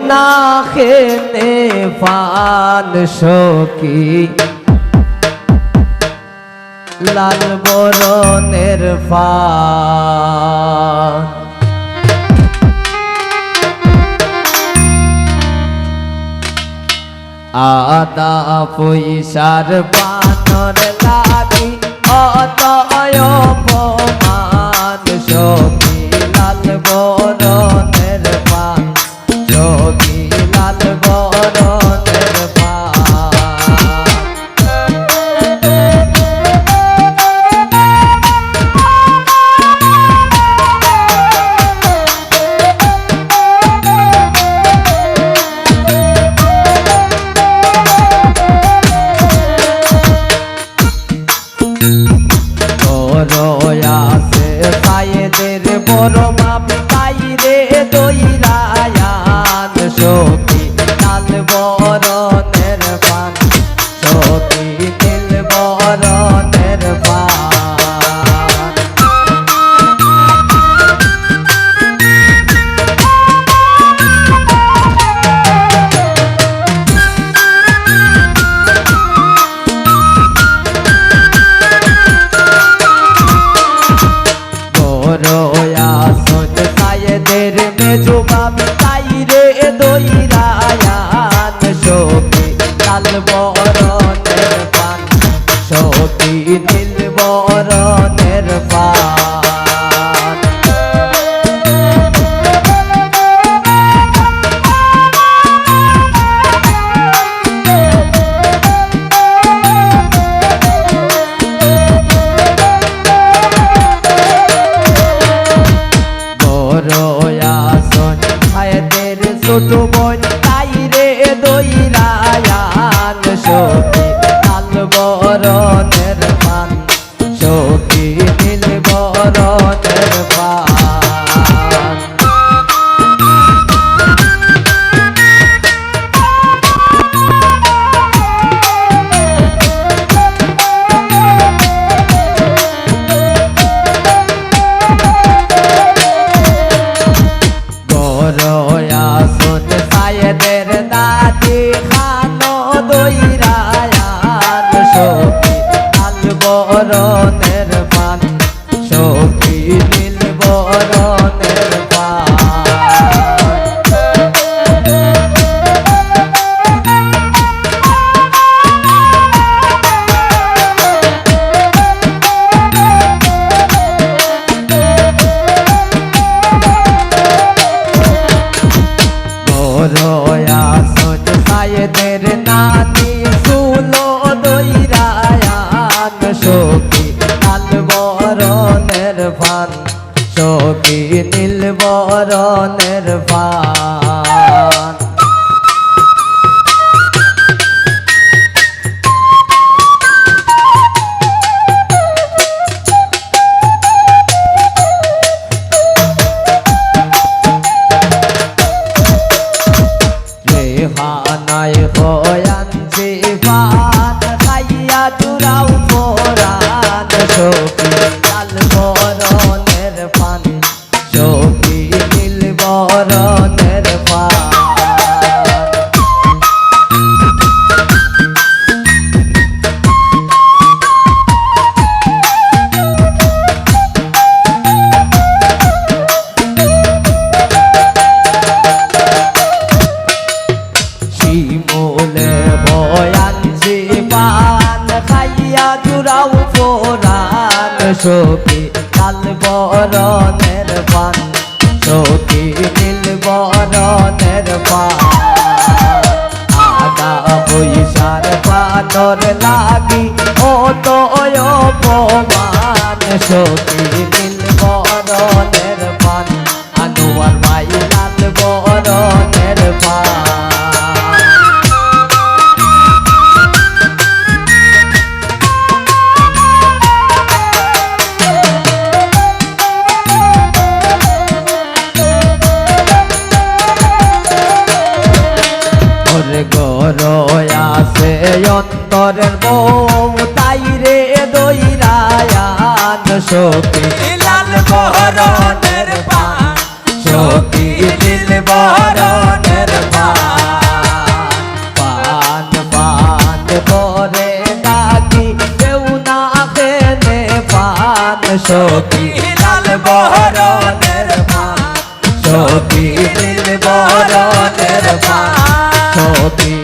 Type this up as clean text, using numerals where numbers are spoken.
না খেতে পান সখী লাল বরণের পান আদা পয়সার পানর লাগি অতয় অপমান সখী লাল বরণের পান সখী লাল বরণের পান রয়াসে সায়েদের বড় মাপ তাই রে দইরায়ান সখী লাল বরণের পান সখী নীল বরণের পান রয়াসন সায়েদের মেজো বাপ তাই রে দইরায়ান সখী লাল বরণের পান সখী নীল বরণের পান রয়াসন সায়েদের ছোট বোন তাই রে দইরায়ান সখী লাল বরণের পান সখী নীল বরণের পান রয়াসন সায়েদের দাদি খানো দইরায়ান সখী লাল বরণের পান সখী নীল বরণের পান রয়াসন সায়েদের নাতি সুলো দইরায়ান সখী লাল বরণের পান সখী নীল বরণের পান রেহানায় হয়ানছে পান খাইয়া দুরাও পরাণ সখী লাল বরণের পান সখী নীল বরণের পান শিমুলে বয়ানছে পান খাইয়া দুরাও পরাণ সখী লাল বরণের পান সখী নীল বরণের পান আদা পয়সার পানর লাগি অতয় অপমান সখী নীল বরণের পান আনোয়ার ভাই লাল বরণের পান রয়াসে অন্তরের বউ তাই রে দইরায়ান সখী লাল বরণের পান সখী নীল বরণের পান সখী লাল বরণের পান সখী নীল বরণের পান সখী